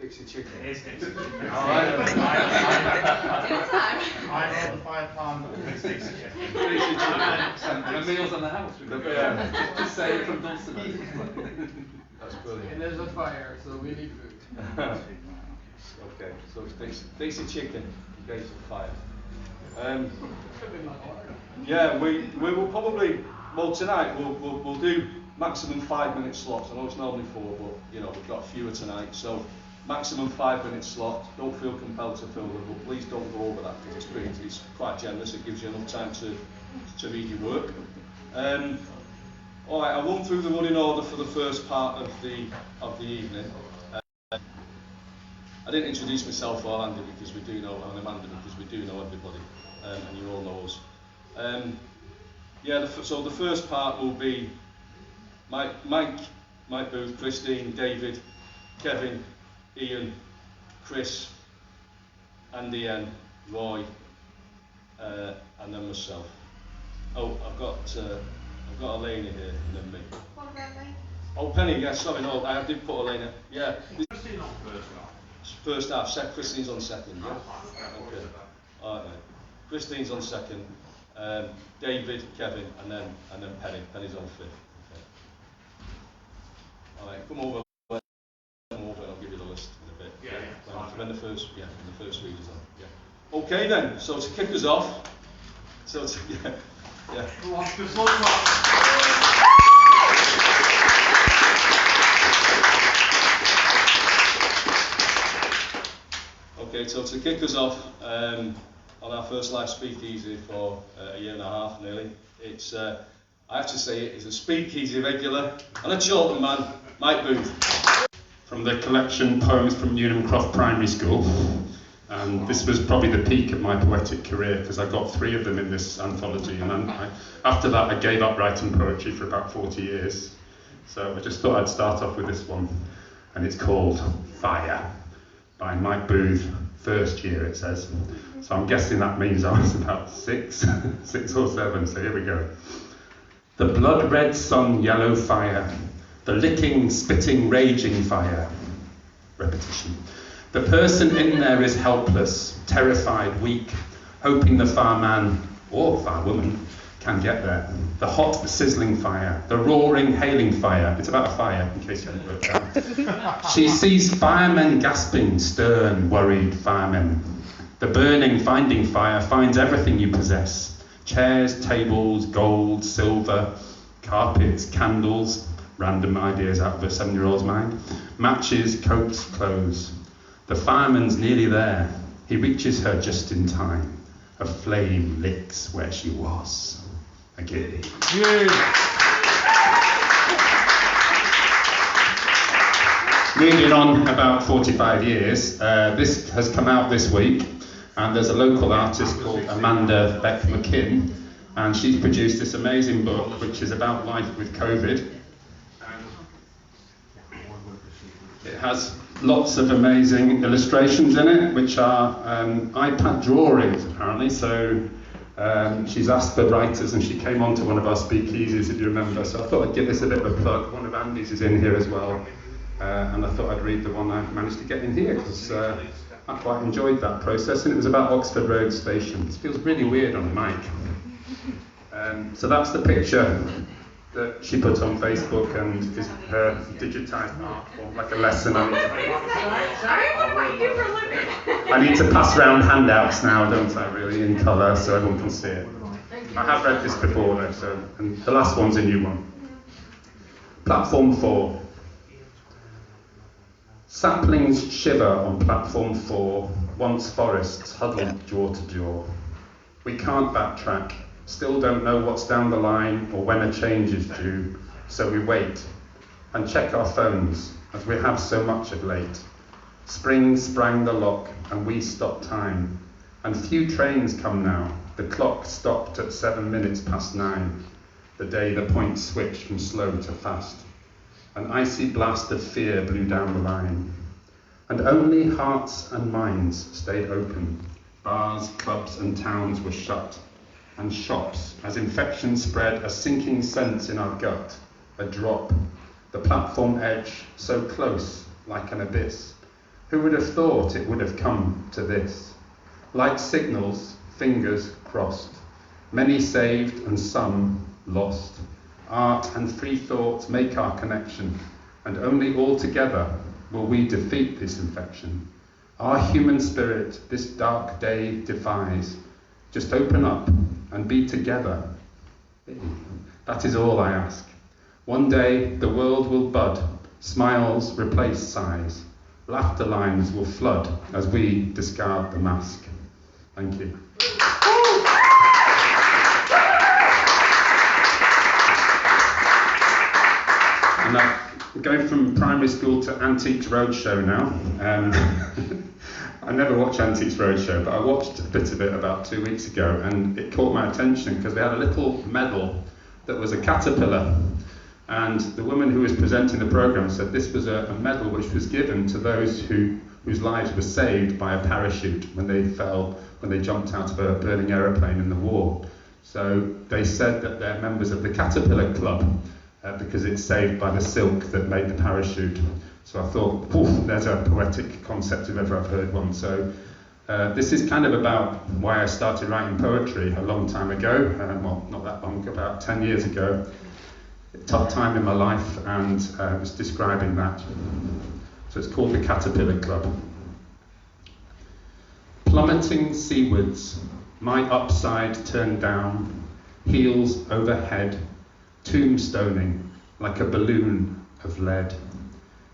Dixie chicken. It is Dixie chicken. Alright. I rolled the £5, but it's Dixie chicken. Dixie chicken. And the meals on the house. Yeah. Just say it from Dulicmer. That's brilliant. And there's a fire, so we need food. Okay, so it's Dixie chicken, engaged for 5. Yeah, we will probably, well tonight we'll do maximum 5-minute slots. I know it's normally 4, but you know we've got fewer tonight, so maximum 5-minute slot. Don't feel compelled to fill them, but please don't go over that because it's quite generous. It gives you enough time to read your work. All right, I'll run through the running order for the first part of the evening. I didn't introduce myself or Andy because we do know, and Amanda because we do know everybody, and you all know us. So the first part will be Mike Booth, Christine, David, Kevin, Ian, Chris, Andy N, Roy, and then myself. Oh, I've got Elena here, and then me. What about me? Oh, Penny, yes, sorry, no, I did put Elena. Yeah. Christine on first half. First half, Christine's on second, yeah? Okay. Alright, mate. Christine's on second, David, Kevin, and then Penny. Penny's on fifth. Okay. Alright, come over and I'll give you the list in a bit. Yeah. When the first reader's on. Yeah. Okay then, so to kick us off, yeah. Okay, so to kick us off on our first live speakeasy for a year and a half nearly, it's I have to say it is a speakeasy regular and a Chorlton man, Mike Booth. From the collection Poems from Newnham Croft Primary School, and this was probably the peak of my poetic career because I got 3 of them in this anthology, and then after that I gave up writing poetry for about 40 years. So I just thought I'd start off with this one, and it's called Fire, by Mike Booth, first year it says. So I'm guessing that means I was about 6 or 7, so here we go. The blood red sun yellow fire, the licking, spitting, raging fire. Repetition. The person in there is helpless, terrified, weak, hoping the fireman or firewoman can get there. The hot, sizzling fire, the roaring, hailing fire. It's about a fire, in case you haven't worked out. She sees firemen gasping, stern, worried firemen. The burning, finding fire finds everything you possess. Chairs, tables, gold, silver, carpets, candles, random ideas out of a 7-year-old's mind, matches, coats, clothes. The fireman's nearly there. He reaches her just in time. A flame licks where she was. Again. Moving on about 45 years, this has come out this week, and there's a local artist called Amanda Beck McKinn, and she's produced this amazing book which is about life with COVID. It has lots of amazing illustrations in it, which are iPad drawings apparently, so she's asked for writers and she came on to one of our speakeasies, if you remember, so I thought I'd give this a bit of a plug. One of Andy's is in here as well, and I thought I'd read the one I managed to get in here because I quite enjoyed that process, and it was about Oxford Road Station. This feels really weird on a mic. So that's the picture that she put on Facebook, and is her digitised art form, like a lesson. I need to pass around handouts now, don't I, really, in colour, so everyone can see it. I have read this before, though, so, and the last one's a new one. Platform 4. Saplings shiver on platform 4, once forests huddled jaw to jaw. We can't backtrack. Still don't know what's down the line or when a change is due, so we wait and check our phones, as we have so much of late. Spring sprang the lock and we stopped time, and few trains come now. The clock stopped at 7 minutes past 9, the day the point switched from slow to fast. An icy blast of fear blew down the line, and only hearts and minds stayed open. Bars, clubs and towns were shut, and shops, as infection spread, a sinking sense in our gut, a drop, the platform edge so close, like an abyss, Who would have thought it would have come to this? Like signals, fingers crossed, many saved and some lost. Art and free thought make our connection, and only all together will we defeat this infection. Our human spirit this dark day defies. Just open up and be together. That is all I ask. One day the world will bud, smiles replace sighs, laughter lines will flood as we discard the mask. Thank you. And I'm going from primary school to Antiques Roadshow now. I never watch Antiques Roadshow, but I watched a bit of it about 2 weeks ago, and it caught my attention because they had a little medal that was a caterpillar. And the woman who was presenting the programme said this was a medal which was given to those whose lives were saved by a parachute when they jumped out of a burning aeroplane in the war. So they said that they're members of the Caterpillar Club because it's saved by the silk that made the parachute. So I thought, there's a poetic concept if ever I've heard one. So this is kind of about why I started writing poetry a long time ago. Well, not that long, about 10 years ago. A tough time in my life, and it's describing that. So it's called the Caterpillar Club. Plummeting seawards, my upside turned down, heels overhead, tombstoning like a balloon of lead.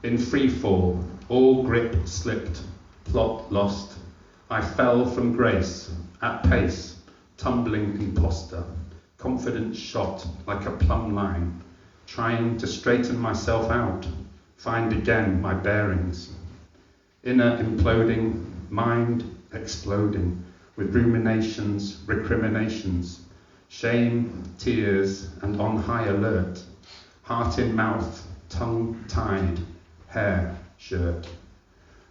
In free fall, all grip slipped, plot lost. I fell from grace, at pace, tumbling imposter, confidence shot like a plumb line, trying to straighten myself out, find again my bearings. Inner imploding, mind exploding, with ruminations, recriminations, shame, tears, and on high alert, heart in mouth, tongue tied, hair, shirt.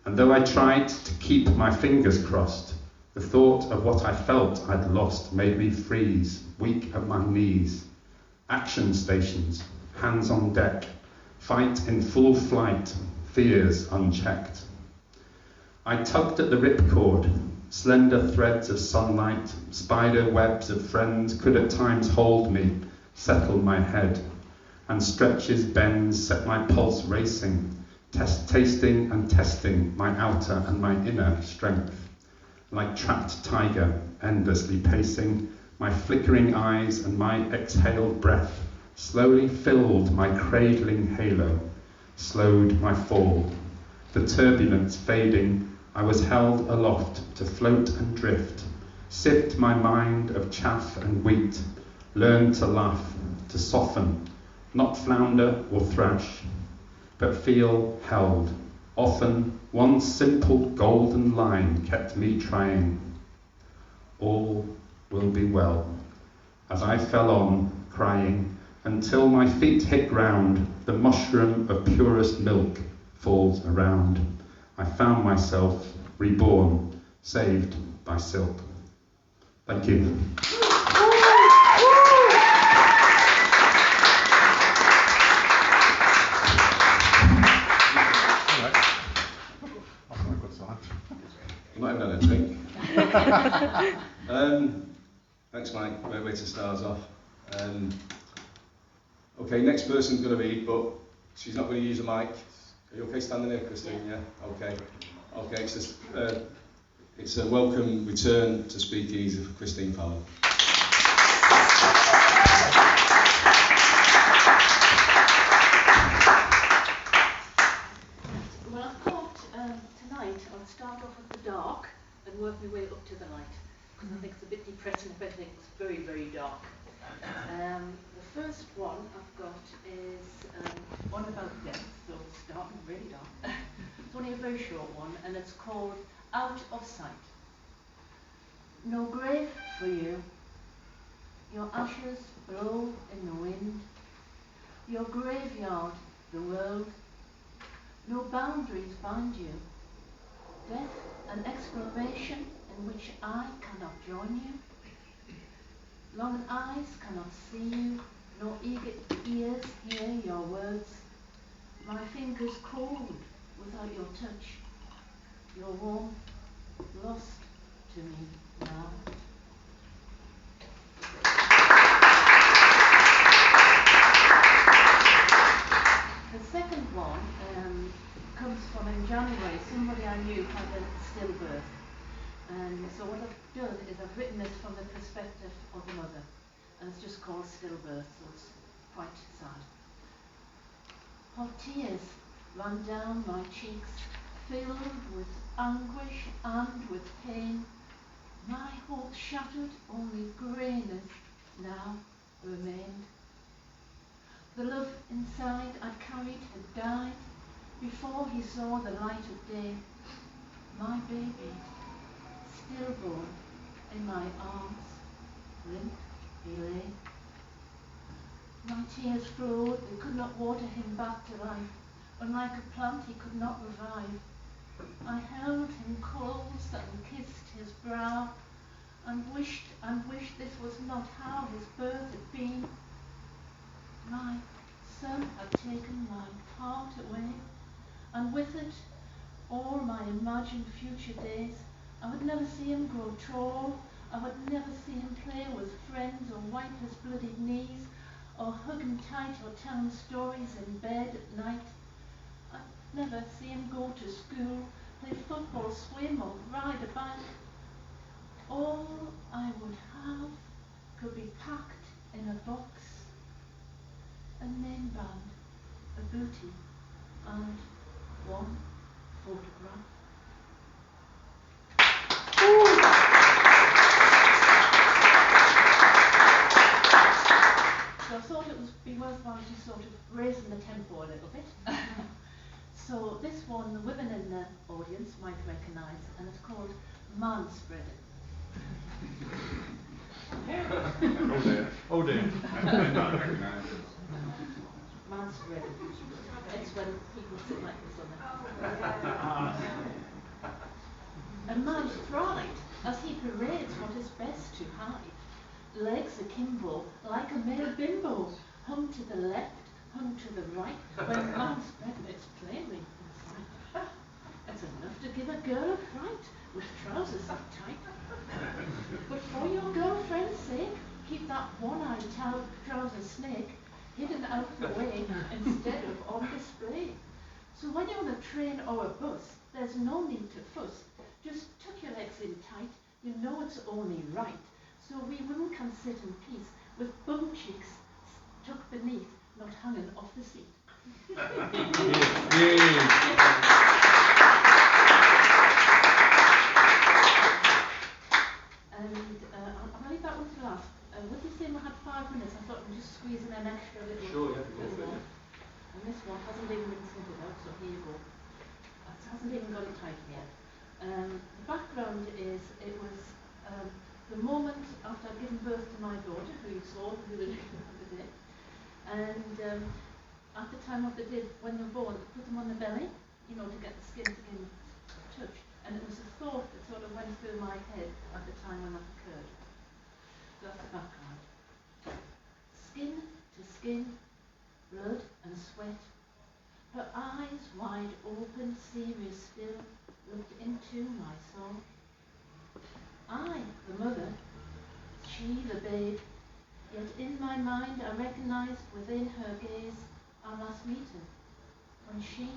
And though I tried to keep my fingers crossed, the thought of what I felt I'd lost made me freeze, weak at my knees. Action stations, hands on deck, fight in full flight, fears unchecked. I tugged at the ripcord, slender threads of sunlight, spider webs of friends could at times hold me, settle my head, and stretches, bends set my pulse racing, tasting and testing my outer and my inner strength. Like trapped tiger, endlessly pacing, my flickering eyes and my exhaled breath slowly filled my cradling halo, slowed my fall. The turbulence fading, I was held aloft to float and drift, sift my mind of chaff and wheat, learn to laugh, to soften, not flounder or thrash, but feel held. Often one simple golden line kept me trying. All will be well. As I fell on, crying, until my feet hit ground, the mushroom of purest milk falls around. I found myself reborn, saved by silk. Thank you. I'm not even had a drink. Thanks, Mike. Great way to start us off. Okay, next person's going to read, but she's not going to use a mic. Are you okay standing there, Christine? Yeah? Okay. Okay, it's a welcome return to Speakeasy for Christine Fallon. Well, I thought tonight I'll start off with the dark and work my way up to the light, because I think it's a bit depressing if everything's very, very dark. The first one I've got is one about death, so it's dark and really dark. It's only a very short one, and it's called Out of Sight. No grave for you. Your ashes blow in the wind. Your graveyard, the world. No boundaries bind you. Death, an exclamation in which I cannot join you. Long eyes cannot see you, nor eager ears hear your words. My fingers cold without your touch. You're warm, lost to me now. The second one comes from in January. Somebody I knew had a stillbirth. And so what I've done is I've written this from the perspective of the mother. And it's just called stillbirth, so it's quite sad. Hot tears ran down my cheeks, filled with anguish and with pain. My hope shattered, only greyness now remained. The love inside I'd carried had died before he saw the light of day. My baby, stillborn in my arms, limp he lay. My tears flowed, they could not water him back to life. Unlike a plant he could not revive. I held him close and kissed his brow, and wished this was not how his birth had been. My son had taken my heart away, and with it all my imagined future days. I would never see him grow tall, I would never see him play with friends or wipe his bloodied knees, or hug him tight or tell him stories in bed at night. I'd never see him go to school, play football, swim or ride a bike. All I would have could be packed in a box, a name band, a booty, and one photograph. So I thought it would be worthwhile just sort of raising the tempo a little bit. So this one, the women in the audience might recognise, and it's called manspreading. Oh dear. Oh dear. Manspreading. It's when people sit like this on it. A man fright as he parades what is best to hide. Legs akimbo, like a male bimbo, hung to the left, hung to the right. When man's spreading, it's plainly in sight. It's enough to give a girl a fright, with trousers up tight. But for your girlfriend's sake, keep that one-eyed trouser snake hidden out the way instead of on display. So when you're on a train or a bus, there's no need to fuss. Just tuck your legs in tight, you know it's only right. So we women can sit in peace with bum cheeks tucked beneath, not hanging off the seat. And I'll leave that one to last. With you saying we had 5 minutes, I thought we'd just squeeze in an extra little. Sure, yeah, go for it. More. And this one hasn't even been sorted out, so here you go. It hasn't even got a title yet. The background is it was the moment after I'd given birth to my daughter, who you saw the other day, and at the time what they did when they're born, they put them on the belly, you know, to get the skin-to-skin touch. And it was a thought that sort of went through my head at the time when that occurred. So that's the background. Skin to skin, blood and sweat. Her eyes wide open, serious still, looked into my soul. I, the mother, she, the babe, yet in my mind I recognised within her gaze our last meeting, when she,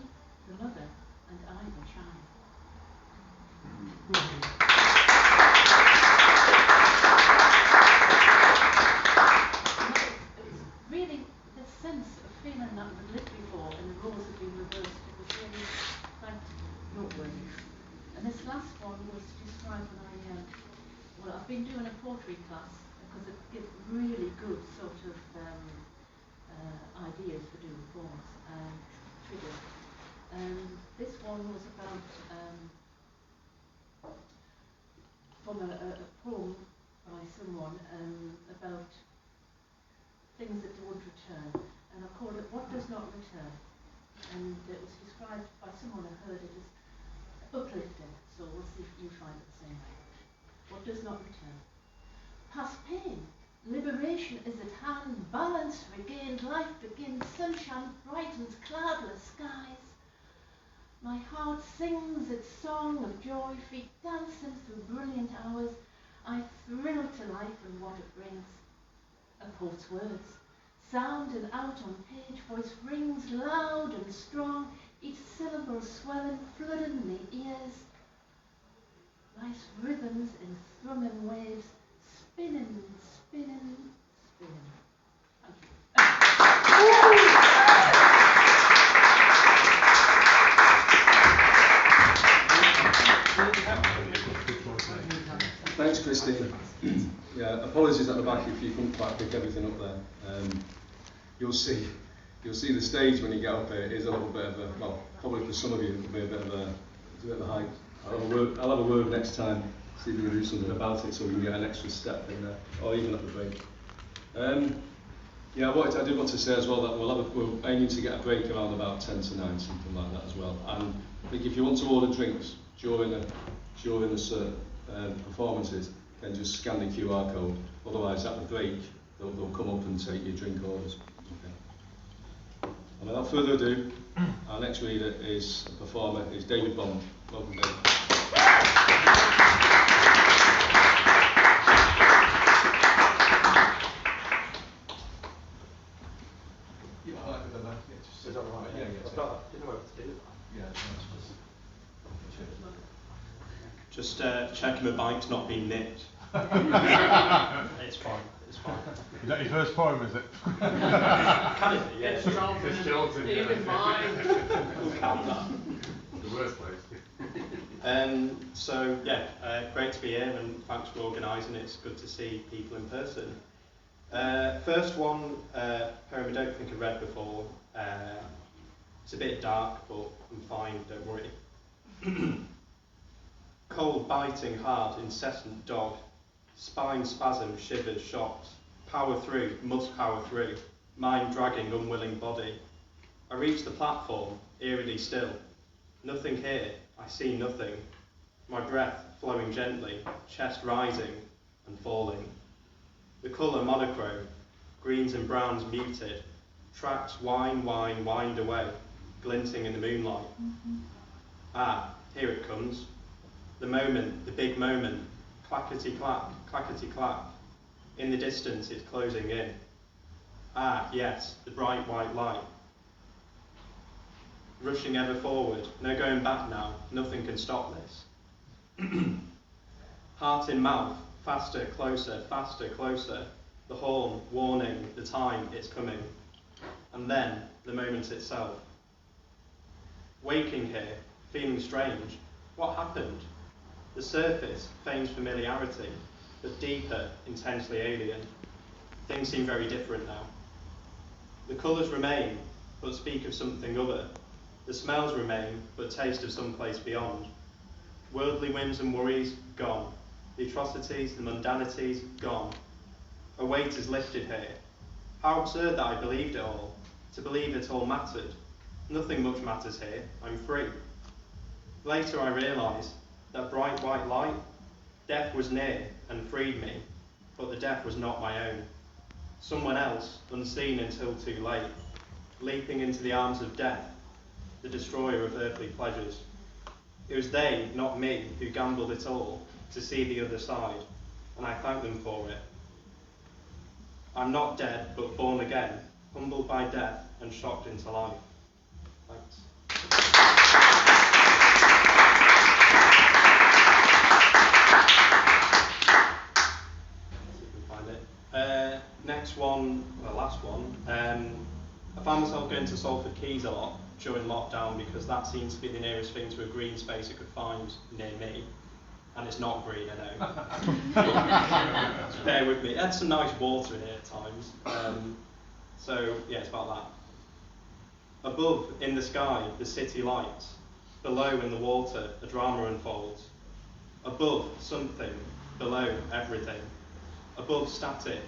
the mother, and I, the child. It's really this sense of feeling that we'd lived before and the roles had been reversed. It was really quite noteworthy. And this last one was described when I've been doing a poetry class because it gives really good sort of ideas for doing poems and triggers. This one was about from a poem by someone about things that won't return, and I called it What Does Not Return, and it was described by someone who heard it as uplifting, so we'll see if you find it the same way. What does not return? Past pain, liberation is at hand, balance regained, life begins, sunshine brightens cloudless skies. My heart sings its song of joy, feet dancing through brilliant hours. I thrill to life and what it brings. A poet's words, sounding out on page, voice rings loud and strong, each syllable swelling, flooding the ears. Life's rhythms in thrumming waves, spinning, spinning, spinning. Thank you. Thanks, Christine. Yeah, apologies at the back if you couldn't quite pick everything up there. You'll see the stage when you get up here is a little bit of a, well, probably for some of you it'll be a bit of a hike. I'll have a word next time, see if we can do something about it so we can get an extra step in there, or even at the break. Yeah, I did want to say as well that we're aiming to get a break around about 10 to 9, something like that as well. And I think if you want to order drinks during the performances, then just scan the QR code. Otherwise, at the break, they'll come up and take your drink orders. Okay. And without further ado, our next reader is a performer, is David Bond. Welcome, David. Is that right? Yeah. Didn't know what to do. Just checking the bike's not been nicked. It's fine. It's fine. Is that your first poem, is it? Can it be? Yeah. It's Chorlton, even mine. The worst place. So yeah, great to be here, and thanks for organising. It's good to see people in person. First one, poem I don't think I've read before. It's a bit dark, but I'm fine. Don't worry. Cold, biting, hard, incessant dog. Spine spasm, shivers, shocks. Power through, must power through. Mind dragging, unwilling body. I reach the platform, eerily still. Nothing here, I see nothing. My breath flowing gently, chest rising and falling. The colour monochrome, greens and browns muted. Tracks wind away, glinting in the moonlight. Ah, here it comes. The moment, the big moment, clackety-clack, clackety-clack. In the distance, it's closing in. Ah, yes, the bright white light. Rushing ever forward, no going back now, nothing can stop this. Heart in mouth, faster, closer, the horn, warning, the time, it's coming. And then, the moment itself. Waking here, feeling strange, what happened? The surface feigns familiarity, but deeper, intensely alien. Things seem very different now. The colours remain, but speak of something other. The smells remain, but taste of some place beyond. Worldly whims and worries, gone. The atrocities, the mundanities, gone. A weight is lifted here. How absurd that I believed it all. To believe it all mattered. Nothing much matters here, I'm free. Later I realised that bright white light, death was near and freed me, but the death was not my own. Someone else, unseen until too late, leaping into the arms of death, the destroyer of earthly pleasures. It was they, not me, who gambled it all to see the other side, and I thank them for it. I'm not dead, but born again, humbled by death and shocked into life. Thanks. Next one, well, last one. I found myself going to Salford Quays a lot during lockdown because that seems to be the nearest thing to a green space I could find near me. And it's not green, I know. Just bear with me. It had some nice water in it at times. So, yeah, it's about that. Above, in the sky, the city lights. Below, in the water, a drama unfolds. Above, something. Below, everything. Above, static.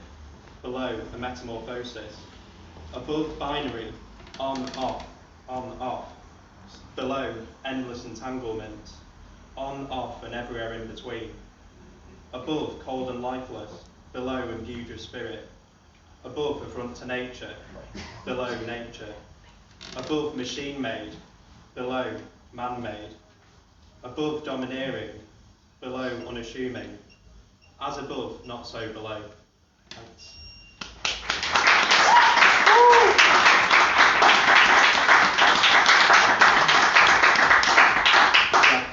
Below, a metamorphosis. Above, binary. On, off. Below, endless entanglement. On, off, and everywhere in between. Above, cold and lifeless. Below, imbued with spirit. Above, affront to nature. Below, nature. Above, machine-made. Below, man-made, above domineering, below unassuming, as above, not so below. Thanks.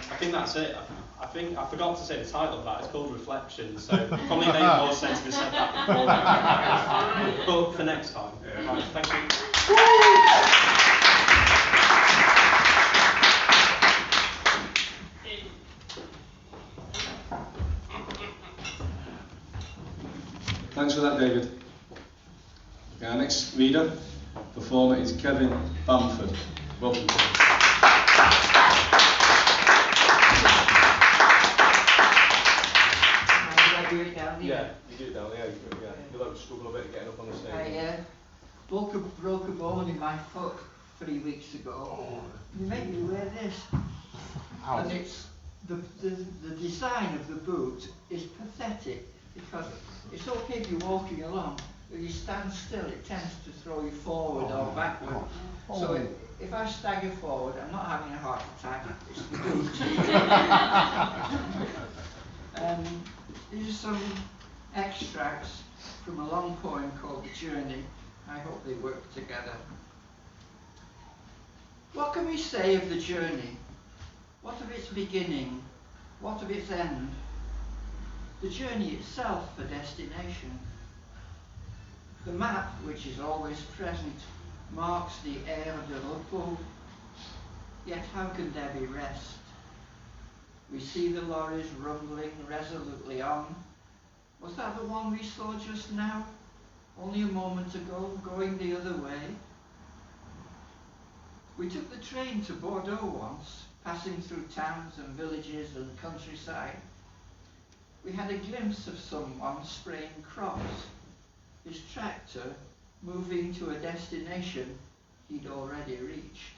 I think that's it. I think I forgot to say the title of that. It's called Reflections, so probably made more sense if I said that before. But for next time. Yeah. Right, thank you. Thanks for that, David. Okay, our next reader, performer is Kevin Bamford. Welcome. Do it down here. Yeah, you do it down there. Yeah. You'll have to struggle a bit getting up on the stage. I broke a bone in my foot 3 weeks ago. You made me wear this. Ouch. And it's the design of the boot is pathetic because it's okay if you're walking along, but you stand still, it tends to throw you forward or backward. So if I stagger forward, I'm not having a heart attack, it's the boot. These are some extracts from a long poem called The Journey. I hope they work together. What can we say of the journey? What of its beginning? What of its end? The journey itself a destination. The map, which is always present, marks the aire de repos. Yet how can there be rest? We see the lorries rumbling resolutely on. Was that the one we saw just now? Only a moment ago, going the other way? We took the train to Bordeaux once, passing through towns and villages and countryside. We had a glimpse of someone spraying crops, his tractor moving to a destination he'd already reached,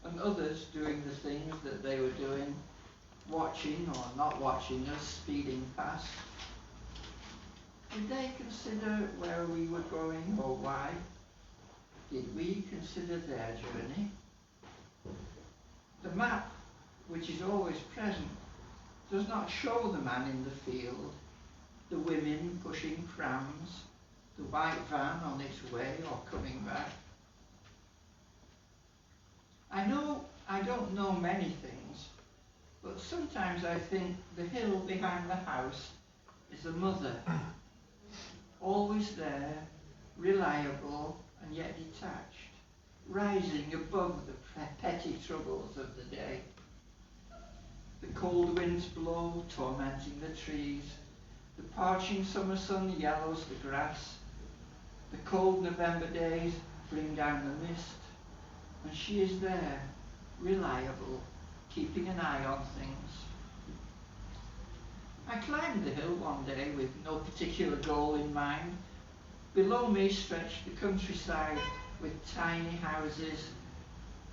and others doing the things that they were doing, watching or not watching us speeding past. Did they consider where we were going or why? Did we consider their journey? The map, which is always present, does not show the man in the field, the women pushing prams, the white van on its way or coming back. I know I don't know many things, but sometimes I think the hill behind the house is a mother, always there, reliable and yet detached, rising above the petty troubles of the day. The cold winds blow, tormenting the trees. The parching summer sun yellows the grass. The cold November days bring down the mist. And she is there, reliable, keeping an eye on things. I climbed the hill one day with no particular goal in mind. Below me stretched the countryside with tiny houses,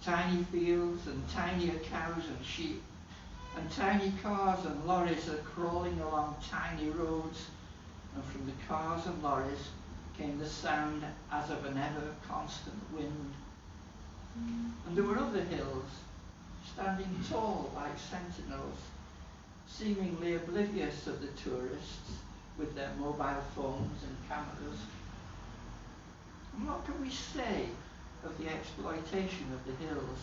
tiny fields and tinier cows and sheep, and tiny cars and lorries are crawling along tiny roads, and from the cars and lorries came the sound as of an ever-constant wind. And there were other hills, standing tall like sentinels, seemingly oblivious of the tourists with their mobile phones and cameras. And what can we say of the exploitation of the hills,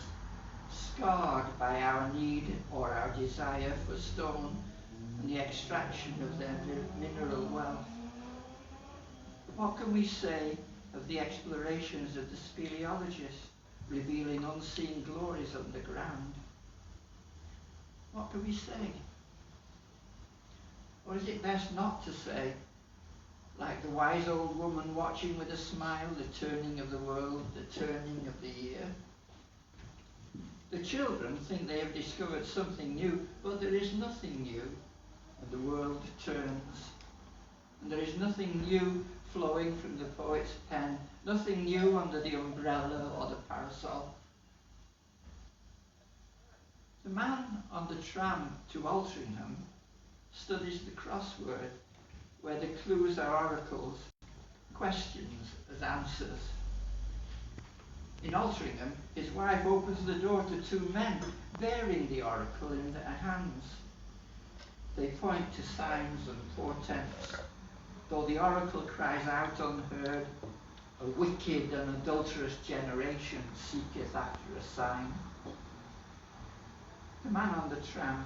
scarred by our need or our desire for stone and the extraction of their mineral wealth? What can we say of the explorations of the speleologists, revealing unseen glories underground? What can we say? Or is it best not to say, like the wise old woman watching with a smile the turning of the world, the turning of the year? The children think they have discovered something new, but there is nothing new, and the world turns. And there is nothing new flowing from the poet's pen, nothing new under the umbrella or the parasol. The man on the tram to Altrincham studies the crossword, where the clues are oracles, questions as answers. In Altrincham, his wife opens the door to two men bearing the oracle in their hands. They point to signs and portents, though the oracle cries out unheard, a wicked and adulterous generation seeketh after a sign. The man on the tram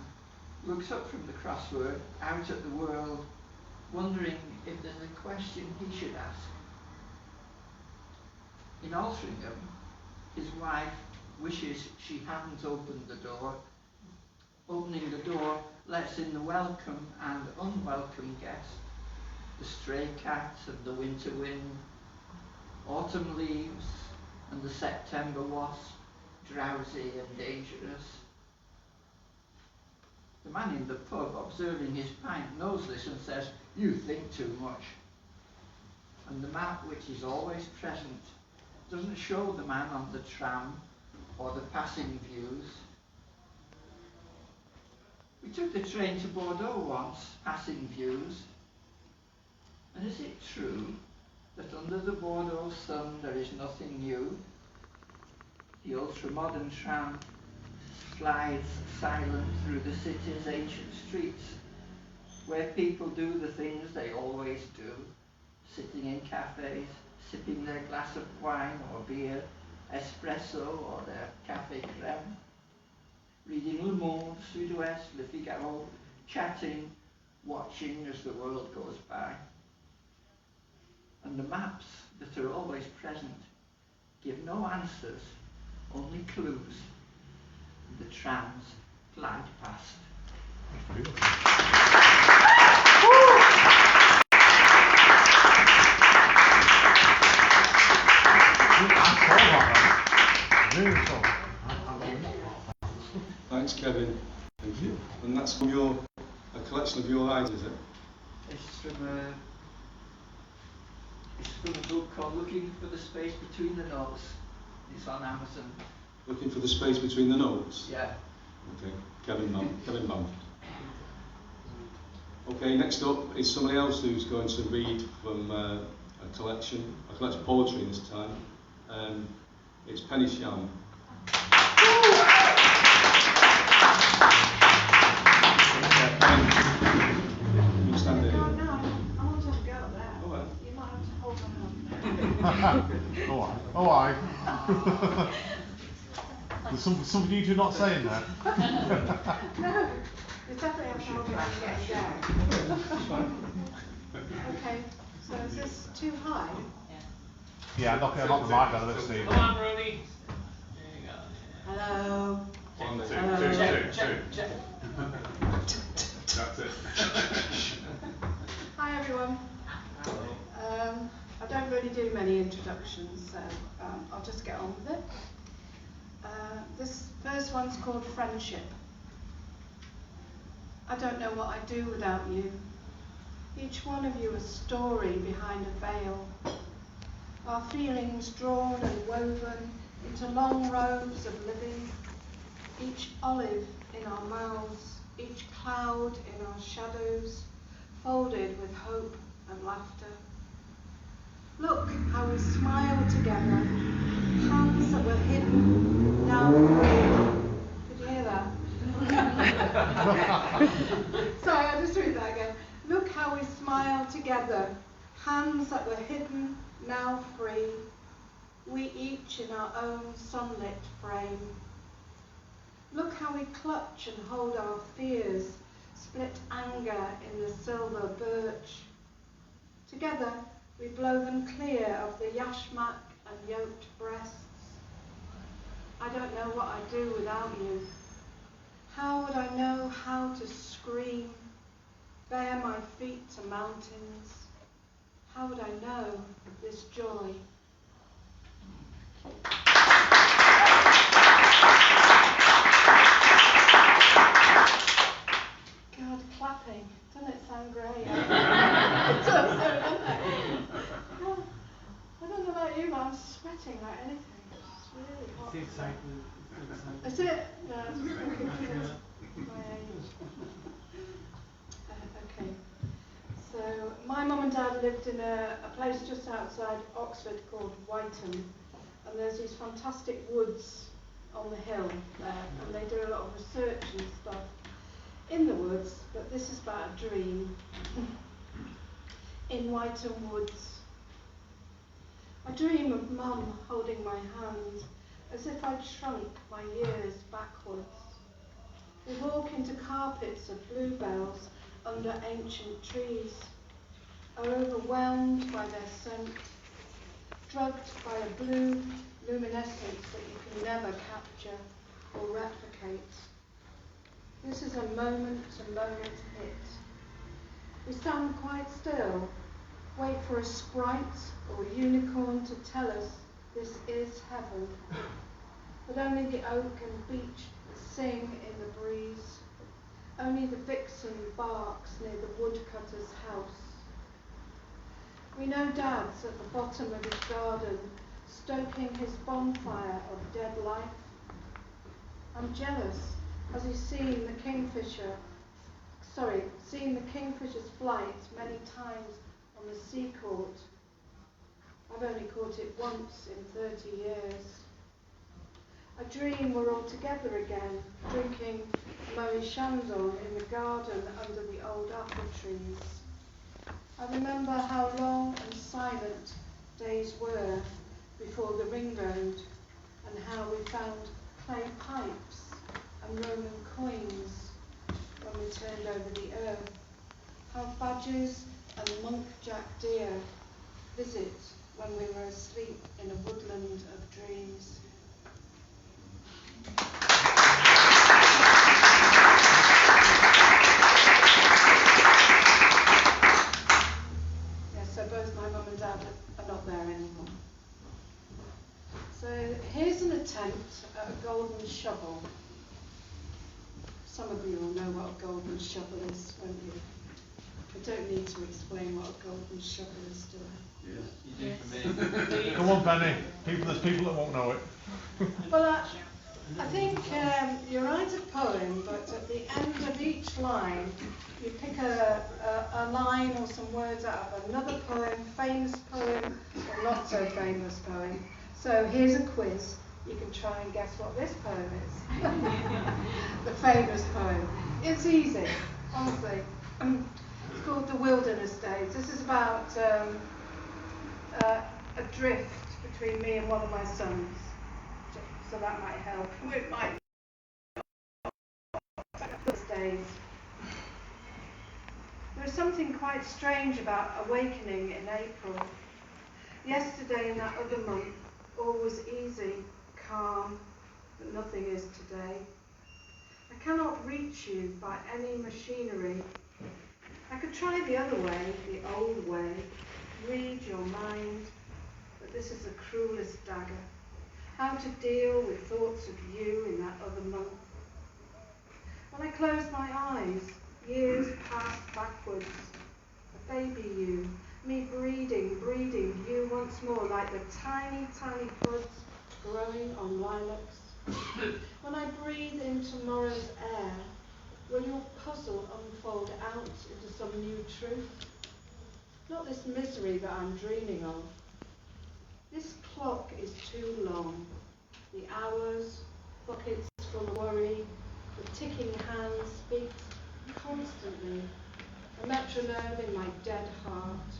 looks up from the crossword out at the world, wondering if there's a question he should ask. In Altrincham, his wife wishes she hadn't opened the door. Opening the door lets in the welcome and unwelcome guest, the stray cat and the winter wind, autumn leaves and the September wasp, drowsy and dangerous. The man in the pub, observing his pint, knows this and says, "You think too much." And the map, which is always present, doesn't show the man on the tram or the passing views. We took the train to Bordeaux once, passing views. And is it true that under the Bordeaux sun there is nothing new? The ultra-modern tram slides silent through the city's ancient streets, where people do the things they always do, sitting in cafes, sipping their glass of wine or beer, espresso or their café crème, reading Le Monde, Sud-Ouest, Le Figaro, chatting, watching as the world goes by. And the maps that are always present give no answers, only clues. And the trams glide past. Thanks, Kevin. Thank you. And that's from a collection of your ideas, is it? It's from a book called Looking for the Space Between the Notes. It's on Amazon. Looking for the space between the notes? Yeah. Okay, Kevin Bamford. Okay, next up is somebody else who's going to read from a collection of poetry this time. It's Penny Sham. You stand there. No, I want to have a go at that. All right. You might have to hold my hand. Oh, aye. There's something you do not say in there. No, you definitely have to hold it and get it down. Okay, so is this too high? Yeah, knock the mic down a bit, Steve. Come on, Rooney. There you go. Hello. 1, 2, Hello. 2, 2, 2. That's it. Hi everyone. I don't really do many introductions, so I'll just get on with it. This first one's called Friendship. I don't know what I'd do without you. Each one of you a story behind a veil. Our feelings drawn and woven into long rows of living. Each olive in our mouths, each cloud in our shadows, folded with hope and laughter. Look how we smile together, hands that were hidden, now free. Did you hear that? Sorry, I'll just read that again. Look how we smile together, hands that were hidden, now free. We each in our own sunlit frame. Look how we clutch and hold our fears, split anger in the silver birch. Together we blow them clear of the yashmak and yoked breasts. I don't know what I'd do without you. How would I know how to scream, bare my feet to mountains? How would I know this joy? God, clapping. Doesn't it sound great? It does, doesn't it? I don't know about you, but I'm sweating like anything. It's really hot. Is it? No, I was just thinking my age. Okay. So, my mum and dad lived in a place just outside Oxford called Whighton. and there's these fantastic woods on the hill there, and they do a lot of research and stuff in the woods, but this is about a dream. In Whiteham Woods. I dream of Mum holding my hand as if I'd shrunk my years backwards. We walk into carpets of bluebells under ancient trees, are overwhelmed by their scent, drugged by a blue luminescence that you can never capture or replicate. This is a moment-to-moment hit. We stand quite still, wait for a sprite or a unicorn to tell us this is heaven. But only the oak and beech sing in the breeze. Only the vixen barks near the woodcutter's house. We know Dad's at the bottom of his garden, stoking his bonfire of dead life. I'm jealous. Has he seen the kingfisher's flight many times on the sea court? I've only caught it once in 30 years. I dream we're all together again, drinking Moët Chandon in the garden under the old apple trees. I remember how long and silent days were before the ring road, and how we found clay pipes and Roman coins when we turned over the earth. How badgers and monkjack deer visit when we were asleep in a woodland of dreams. Yeah, so both my mum and dad are not there anymore. So here's an attempt at a golden shovel. Some of you will know what a golden shovel is, won't you? I don't need to explain what a golden shovel is, do I? You do for me. Come on, Benny. There's people that won't know it. Well, I think you write a poem, but at the end of each line, you pick a line or some words out of another poem, famous poem, or not so famous poem. So here's a quiz. You can try and guess what this poem is. The famous poem. It's easy, honestly. It's called The Wilderness Days. This is about a drift between me and one of my sons. So that might help with my days. There is something quite strange about awakening in April. Yesterday in that other month, all was easy, calm, but nothing is today. I cannot reach you by any machinery. I could try the other way, the old way, read your mind, but this is the cruelest dagger. How to deal with thoughts of you in that other month. When I close my eyes, years pass backwards. A baby you, me breeding you once more like the tiny, tiny buds growing on lilacs. When I breathe in tomorrow's air, will your puzzle unfold out into some new truth? Not this misery that I'm dreaming of. This clock is too long. The hours, buckets full of worry, the ticking hand speaks constantly, a metronome in my dead heart.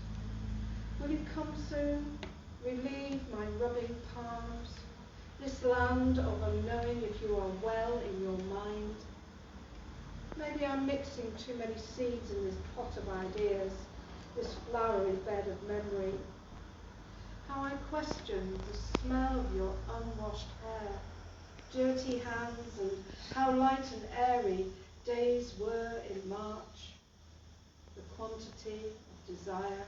Will you come soon, relieve my rubbing palms, this land of unknowing if you are well in your mind? Maybe I'm mixing too many seeds in this pot of ideas, this flowery bed of memory. How I question the smell of your unwashed hair, dirty hands, and how light and airy days were in March, the quantity of desire.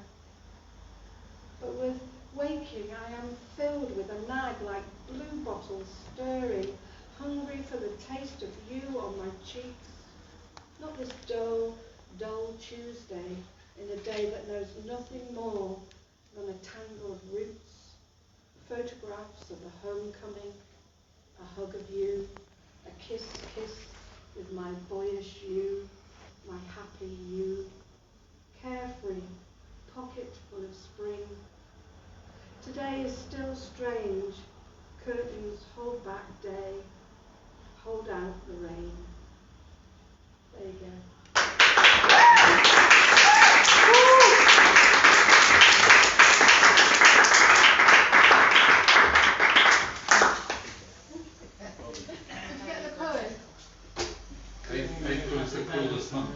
But with waking I am filled with a nag like blue bottles stirring, hungry for the taste of you on my cheeks. Not this dull, dull Tuesday in a day that knows nothing more than a tangle of roots, photographs of a homecoming, a hug of you, a kiss with my boyish you, my happy you, carefree, pocket full of spring. Today is still strange, Curtains hold back day, hold out the rain. There you go. Did you get the poem? April is the coolest month.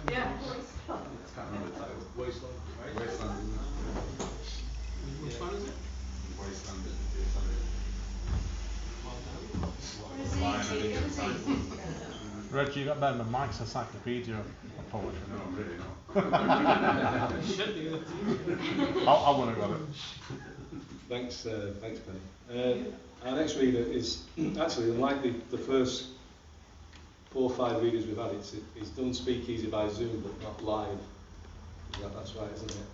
Yeah. I can't remember the title. Wasteland. Wasteland. Which one is it? Wasteland. Reggie, you got better than Mike's encyclopedia of poetry. No, really not. Should do. I wouldn't have got it. Thanks, Penny. Our next reader is actually, unlike the first 4 or 5 readers we've had, it's done speakeasy by Zoom, but not live. That's right, isn't it?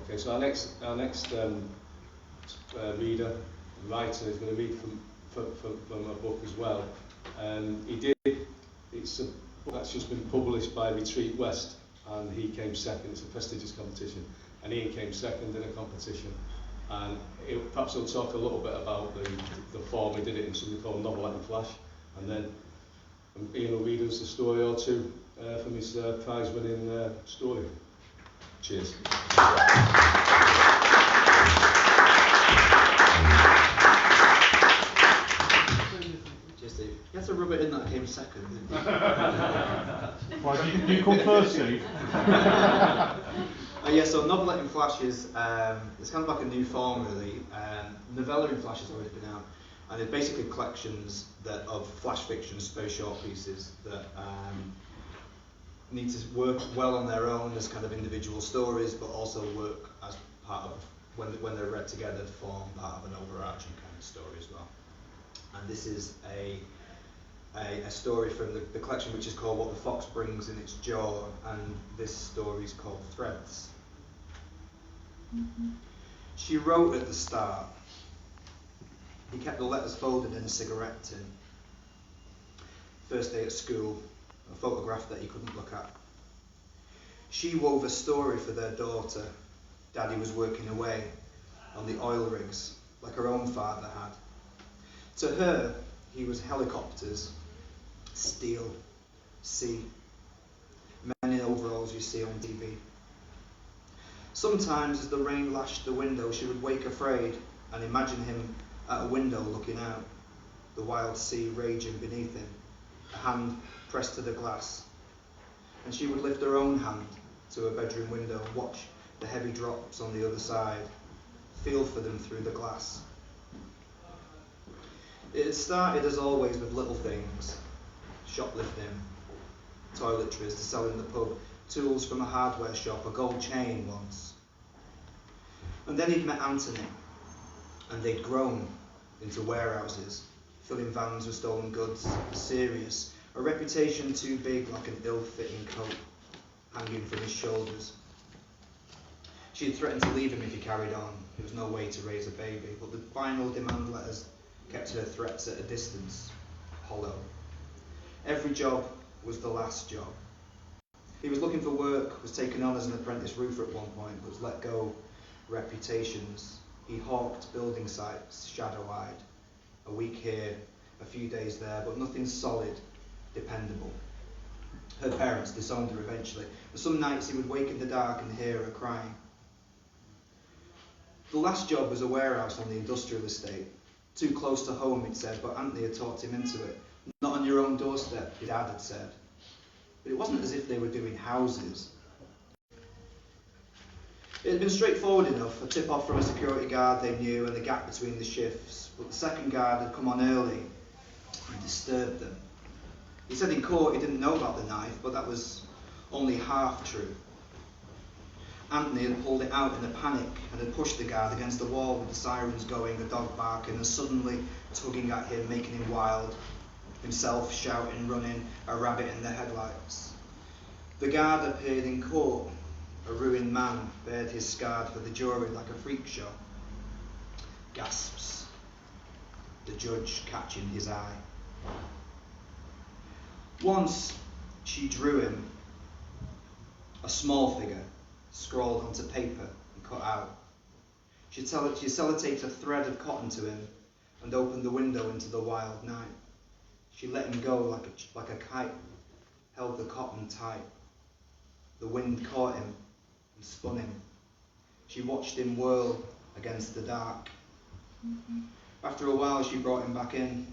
Okay, so our next reader, writer, is going to read from a book as well. It's a book that's just been published by Retreat West, and he came second. It's a prestigious competition, and Ian came second in a competition. And perhaps he'll talk a little bit about the form. He did it in something called Novelette and Flash, and then Ian will read us a story or two from his prize-winning story. Cheers. Cheers, Steve. You had to rub it in that I came second, didn't you? Well, do you come first, Steve? Yeah, so Novelette in Flash is it's kind of like a new form, really. Novella in Flash has already been out, and it's basically collections of flash fiction, very short pieces that need to work well on their own as kind of individual stories, but also work as part of, when they're read together, to form part of an overarching kind of story as well. And this is a story from the collection which is called What the Fox Brings in Its Jaw, and this story is called Threads. She wrote at the start. He kept the letters folded in a cigarette tin. First day at school, a photograph that he couldn't look at. She wove a story for their daughter. Daddy was working away on the oil rigs, like her own father had. To her, he was helicopters, steel, sea, men in overalls you see on TV. Sometimes as the rain lashed the window, she would wake afraid and imagine him at a window looking out, the wild sea raging beneath him, a hand pressed to the glass. And she would lift her own hand to her bedroom window and watch the heavy drops on the other side, feel for them through the glass. It had started, as always, with little things: shoplifting, toiletries to sell in the pub, tools from a hardware shop, a gold chain once. And then he'd met Anthony, and they'd grown into warehouses, filling vans with stolen goods, serious, a reputation too big, like an ill-fitting coat hanging from his shoulders. She had threatened to leave him if he carried on. There was no way to raise a baby, but the final demand letters kept her threats at a distance, hollow. Every job was the last job. He was looking for work, was taken on as an apprentice roofer at one point, but was let go. Reputations. He hawked building sites, shadow-eyed. A week here, a few days there, but nothing solid, dependable. Her parents disowned her eventually, but some nights he would wake in the dark and hear her crying. The last job was a warehouse on the industrial estate. Too close to home, he'd said, but Anthony had talked him into it. Not on your own doorstep, his dad had said. But it wasn't as if they were doing houses. It had been straightforward enough, a tip-off from a security guard they knew and the gap between the shifts, but the second guard had come on early and disturbed them. He said in court he didn't know about the knife, but that was only half true. Anthony had pulled it out in a panic and had pushed the guard against the wall with the sirens going, the dog barking and suddenly tugging at him, making him wild, himself shouting, running, a rabbit in the headlights. The guard appeared in court. A ruined man bared his scarred for the jury like a freak show. Gasps. The judge catching his eye. Once she drew him, a small figure, scrawled onto paper and cut out. She sellotaped a thread of cotton to him, and opened the window into the wild night. She let him go like a kite, held the cotton tight. The wind caught him and spun him. She watched him whirl against the dark. After a while she brought him back in.